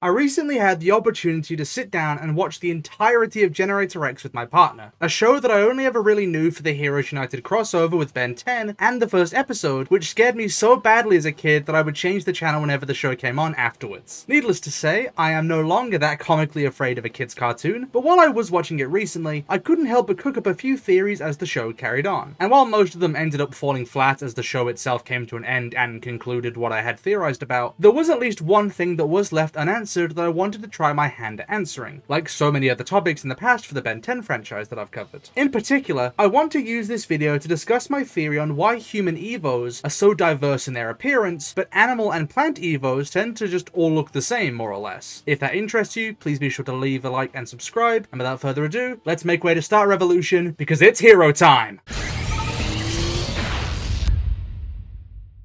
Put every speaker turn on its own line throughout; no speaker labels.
I recently had the opportunity to sit down and watch the entirety of Generator X with my partner, a show that I only ever really knew for the Heroes United crossover with Ben 10 and the first episode, which scared me so badly as a kid that I would change the channel whenever the show came on afterwards. Needless to say, I am no longer that comically afraid of a kid's cartoon, but while I was watching it recently, I couldn't help but cook up a few theories as the show carried on. And while most of them ended up falling flat as the show itself came to an end and concluded what I had theorized about, there was at least one thing that was left unanswered that I wanted to try my hand at answering, like so many other topics in the past for the Ben 10 franchise that I've covered. In particular, I want to use this video to discuss my theory on why human EVOs are so diverse in their appearance, but animal and plant EVOs tend to just all look the same, more or less. If that interests you, please be sure to leave a like and subscribe, and without further ado, let's make way to start revolution, because it's hero time!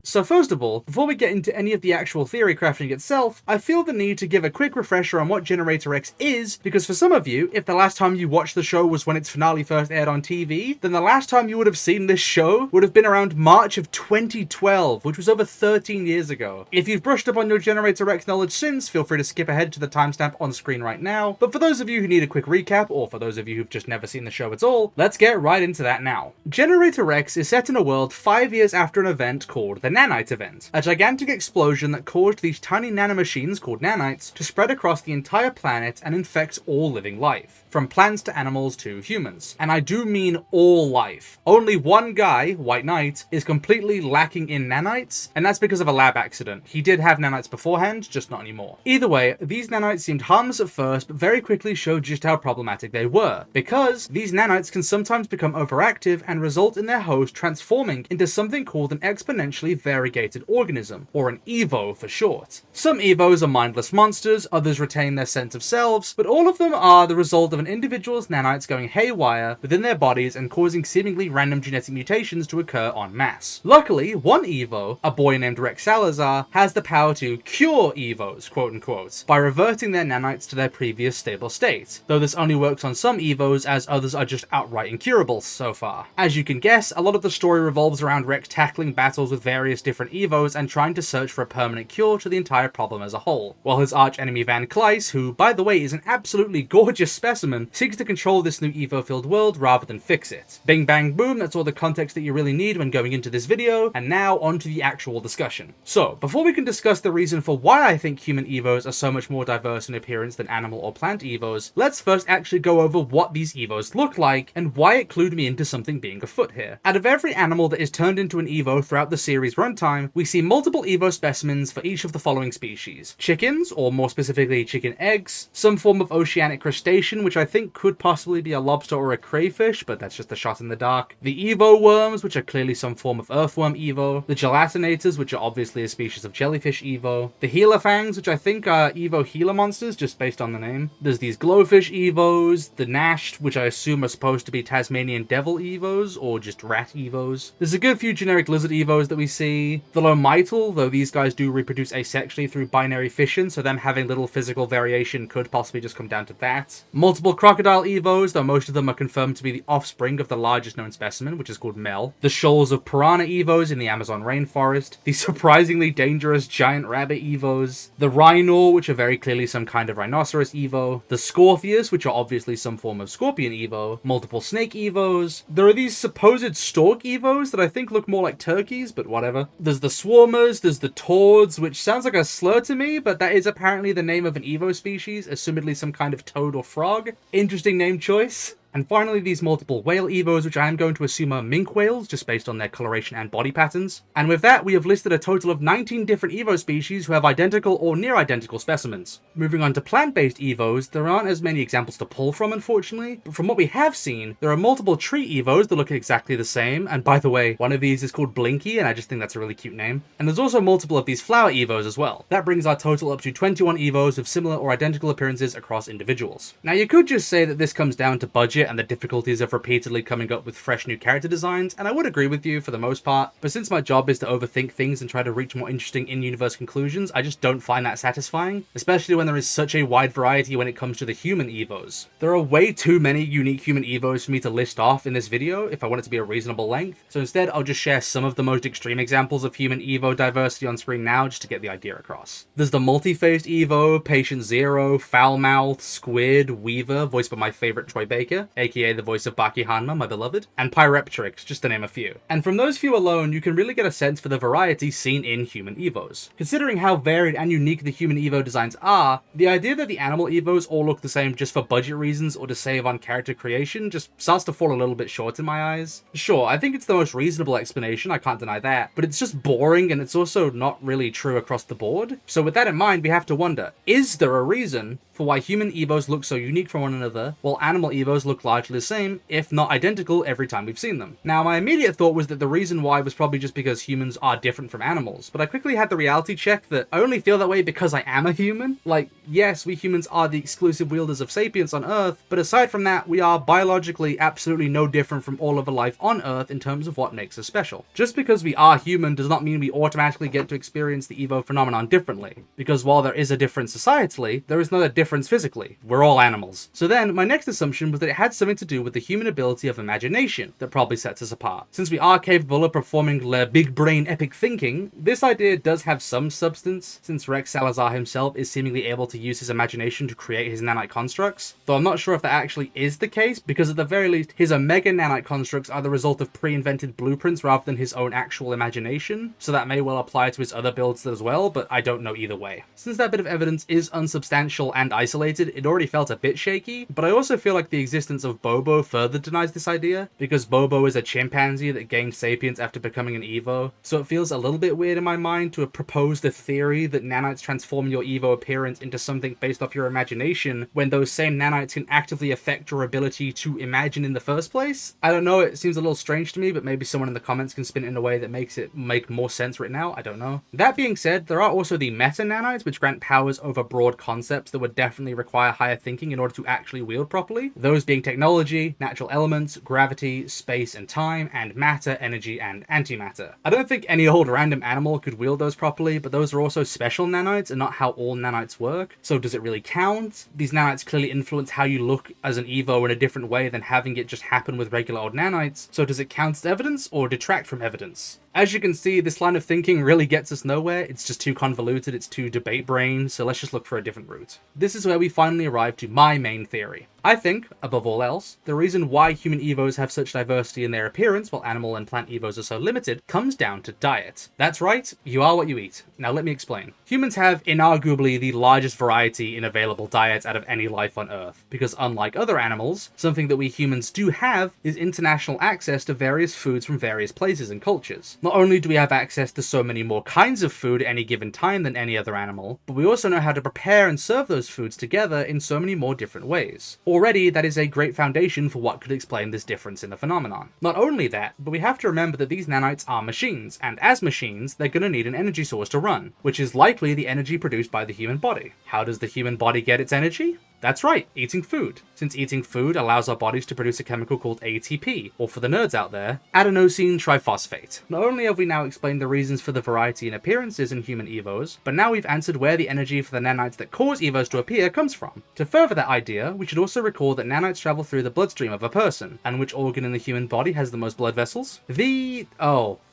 So first of all, before we get into any of the actual theory crafting itself, I feel the need to give a quick refresher on what Generator X is, because for some of you, if the last time you watched the show was when its finale first aired on TV, then the last time you would have seen this show would have been around March of 2012, which was over 13 years ago. If you've brushed up on your Generator X knowledge since, feel free to skip ahead to the timestamp on screen right now, but for those of you who need a quick recap, or for those of you who've just never seen the show at all, let's get right into that now. Generator X is set in a world 5 years after an event called the Nanite event, a gigantic explosion that caused these tiny nanomachines called nanites to spread across the entire planet and infect all living life, from plants to animals to humans. And I do mean all life. Only one guy, White Knight, is completely lacking in nanites, and that's because of a lab accident. He did have nanites beforehand, just not anymore. Either way, these nanites seemed harmless at first, but very quickly showed just how problematic they were, because these nanites can sometimes become overactive and result in their host transforming into something called an exponentially variegated organism, or an EVO for short. Some EVOs are mindless monsters, others retain their sense of selves, but all of them are the result of an individual's nanites going haywire within their bodies and causing seemingly random genetic mutations to occur en masse. Luckily, one EVO, a boy named Rex Salazar, has the power to cure EVOs, quote unquote, by reverting their nanites to their previous stable state, though this only works on some EVOs as others are just outright incurable so far. As you can guess, a lot of the story revolves around Rex tackling battles with various different EVOs and trying to search for a permanent cure to the entire problem as a whole, while his arch-enemy Van Kleis, who by the way is an absolutely gorgeous specimen, seeks to control this new EVO-filled world rather than fix it. Bing bang boom, that's all the context that you really need when going into this video, and now on to the actual discussion. So, before we can discuss the reason for why I think human EVOs are so much more diverse in appearance than animal or plant EVOs, let's first actually go over what these EVOs look like and why it clued me into something being afoot here. Out of every animal that is turned into an EVO throughout the series runtime, we see multiple EVO specimens for each of the following species. Chickens, or more specifically chicken eggs, some form of oceanic crustacean, which I think could possibly be a lobster or a crayfish, but that's just a shot in the dark. The Evo worms, which are clearly some form of earthworm Evo. The gelatinators, which are obviously a species of jellyfish Evo. The Healerfangs, which I think are Evo Healer monsters, just based on the name. There's these glowfish Evos. The Gnashed, which I assume are supposed to be Tasmanian devil Evos, or just rat Evos. There's a good few generic lizard Evos that we see. The Lomital, though these guys do reproduce asexually through binary fission, so them having little physical variation could possibly just come down to that. Multiple crocodile Evos, though most of them are confirmed to be the offspring of the largest known specimen, which is called Mel. The shoals of piranha Evos in the Amazon rainforest. The surprisingly dangerous giant rabbit Evos. The Rhinosaur, which are very clearly some kind of rhinoceros Evo. The Scorpius, which are obviously some form of scorpion Evo. Multiple snake Evos. There are these supposed stork Evos that I think look more like turkeys, but whatever. There's the Swarmers, there's the Toads, which sounds like a slur to me, but that is apparently the name of an Evo species, assumedly some kind of toad or frog. Interesting name choice. And finally, these multiple whale Evos, which I am going to assume are minke whales, just based on their coloration and body patterns. And with that, we have listed a total of 19 different Evo species who have identical or near identical specimens. Moving on to plant-based Evos, there aren't as many examples to pull from, unfortunately, but from what we have seen, there are multiple tree Evos that look exactly the same, and by the way, one of these is called Blinky, and I just think that's a really cute name. And there's also multiple of these flower Evos as well. That brings our total up to 21 Evos with similar or identical appearances across individuals. Now, you could just say that this comes down to budget budget and the difficulties of repeatedly coming up with fresh new character designs, and I would agree with you for the most part, but since my job is to overthink things and try to reach more interesting in-universe conclusions, I just don't find that satisfying, especially when there is such a wide variety when it comes to the human EVOs. There are way too many unique human EVOs for me to list off in this video if I want it to be a reasonable length, so instead I'll just share some of the most extreme examples of human EVO diversity on screen now just to get the idea across. There's the multi-faced EVO, Patient Zero, Foulmouth, Squid, Weaver, voiced by my favourite Troy Baker, aka the voice of Baki Hanma, my beloved, and Pyreptrix, just to name a few. And from those few alone, you can really get a sense for the variety seen in human EVOs. Considering how varied and unique the human EVO designs are, the idea that the animal EVOs all look the same just for budget reasons or to save on character creation just starts to fall a little bit short in my eyes. Sure, I think it's the most reasonable explanation, I can't deny that, but it's just boring and it's also not really true across the board. So with that in mind, we have to wonder, is there a reason for why human EVOs look so unique from one another, while animal EVOs look largely the same, if not identical, every time we've seen them? Now, my immediate thought was that the reason why was probably just because humans are different from animals, but I quickly had the reality check that I only feel that way because I am a human. Like, yes, we humans are the exclusive wielders of sapience on Earth, but aside from that, we are biologically absolutely no different from all other life on Earth in terms of what makes us special. Just because we are human does not mean we automatically get to experience the EVO phenomenon differently, because while there is a difference societally, there is not a difference physically. We're all animals. So then, my next assumption was that it had something to do with the human ability of imagination that probably sets us apart. Since we are capable of performing le big brain epic thinking, this idea does have some substance, since Rex Salazar himself is seemingly able to use his imagination to create his nanite constructs, though I'm not sure if that actually is the case, because at the very least, his omega nanite constructs are the result of pre-invented blueprints rather than his own actual imagination, so that may well apply to his other builds as well, but I don't know either way. Since that bit of evidence is unsubstantial and isolated, it already felt a bit shaky, but I also feel like the existence of Bobo further denies this idea, because Bobo is a chimpanzee that gained sapience after becoming an EVO, so it feels a little bit weird in my mind to have proposed a theory that nanites transform your EVO appearance into something based off your imagination, when those same nanites can actively affect your ability to imagine in the first place. I don't know, it seems a little strange to me, but maybe someone in the comments can spin it in a way that makes it make more sense right now, I don't know. That being said, there are also the meta nanites, which grant powers over broad concepts that would definitely require higher thinking in order to actually wield properly. Those being technology, natural elements, gravity, space and time, and matter, energy, and antimatter. I don't think any old random animal could wield those properly, but those are also special nanites and not how all nanites work. So does it really count? These nanites clearly influence how you look as an EVO in a different way than having it just happen with regular old nanites. So does it count as evidence or detract from evidence? As you can see, this line of thinking really gets us nowhere. It's just too convoluted, it's too debate brain, so let's just look for a different route. This is where we finally arrive to my main theory. I think, above all else, the reason why human EVOs have such diversity in their appearance while animal and plant EVOs are so limited comes down to diet. That's right, you are what you eat. Now let me explain. Humans have inarguably the largest variety in available diets out of any life on Earth, because unlike other animals, something that we humans do have is international access to various foods from various places and cultures. Not only do we have access to so many more kinds of food at any given time than any other animal, but we also know how to prepare and serve those foods together in so many more different ways. Already, that is a great foundation for what could explain this difference in the phenomenon. Not only that, but we have to remember that these nanites are machines, and as machines, they're going to need an energy source to run, which is likely the energy produced by the human body. How does the human body get its energy? That's right, eating food. Since eating food allows our bodies to produce a chemical called ATP, or for the nerds out there, adenosine triphosphate. Not only have we now explained the reasons for the variety in appearances in human EVOs, but now we've answered where the energy for the nanites that cause EVOs to appear comes from. To further that idea, we should also recall that nanites travel through the bloodstream of a person, and which organ in the human body has the most blood vessels?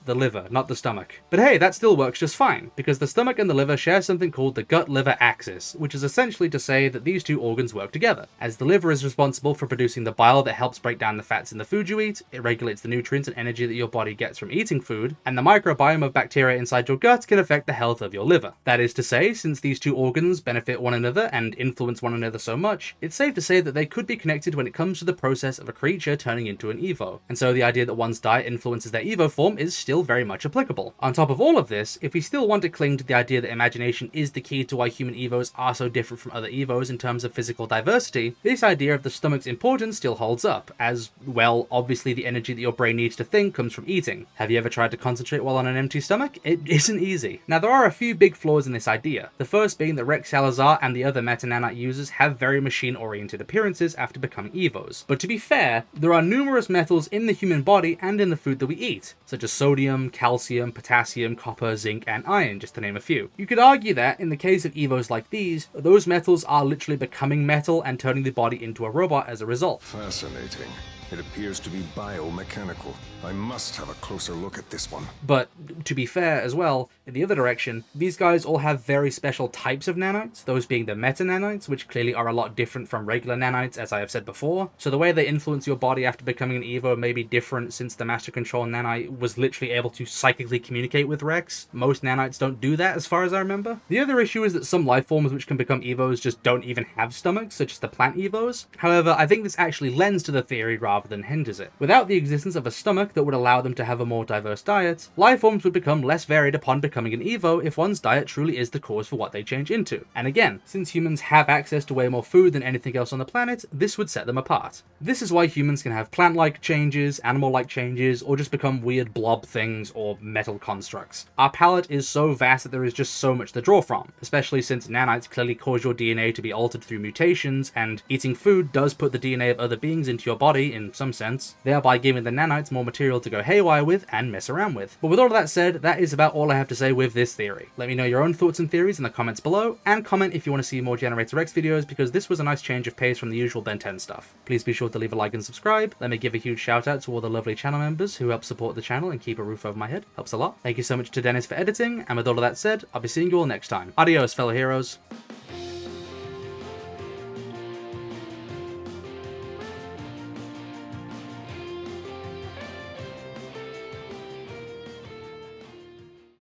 The liver, not the stomach. But hey, that still works just fine, because the stomach and the liver share something called the gut-liver axis, which is essentially to say that these two organs work together. As the liver is responsible for producing the bile that helps break down the fats in the food you eat, it regulates the nutrients and energy that your body gets from eating food, and the microbiome of bacteria inside your gut can affect the health of your liver. That is to say, since these two organs benefit one another and influence one another so much, it's safe to say that they could be connected when it comes to the process of a creature turning into an EVO. And so the idea that one's diet influences their EVO form is still still very much applicable. On top of all of this, if we still want to cling to the idea that imagination is the key to why human EVOs are so different from other EVOs in terms of physical diversity, this idea of the stomach's importance still holds up, as, well, obviously the energy that your brain needs to think comes from eating. Have you ever tried to concentrate while on an empty stomach? It isn't easy. Now, there are a few big flaws in this idea, the first being that Rex Salazar and the other meta-nanite users have very machine-oriented appearances after becoming EVOs. But to be fair, there are numerous metals in the human body and in the food that we eat, such as sodium, calcium, potassium, copper, zinc, and iron, just to name a few. You could argue that, in the case of EVOs like these, those metals are literally becoming metal and turning the body into a robot as a result.
Fascinating. It appears to be biomechanical. I must have a closer look at this one.
But, to be fair as well, in the other direction, these guys all have very special types of nanites, those being the meta-nanites, which clearly are a lot different from regular nanites, as I have said before. So the way they influence your body after becoming an EVO may be different, since the Master Control nanite was literally able to psychically communicate with Rex. Most nanites don't do that, as far as I remember. The other issue is that some life forms which can become EVOs just don't even have stomachs, such as the plant EVOs. However, I think this actually lends to the theory rather than hinders it. Without the existence of a stomach that would allow them to have a more diverse diet, life forms would become less varied upon becoming an EVO if one's diet truly is the cause for what they change into. And again, since humans have access to way more food than anything else on the planet, this would set them apart. This is why humans can have plant-like changes, animal-like changes, or just become weird blob things or metal constructs. Our palette is so vast that there is just so much to draw from, especially since nanites clearly cause your DNA to be altered through mutations, and eating food does put the DNA of other beings into your body in some sense, thereby giving the nanites more material to go haywire with and mess around with. But with all of that said, that is about all I have to say with this theory. Let me know your own thoughts and theories in the comments below, and comment if you want to see more Generator X videos, because this was a nice change of pace from the usual Ben 10 stuff. Please be sure to leave a like and subscribe. Let me give a huge shout out to all the lovely channel members who help support the channel and keep a roof over my head. Helps a lot. Thank you so much to Dennis for editing, and with all of that said, I'll be seeing you all next time. Adios, fellow heroes.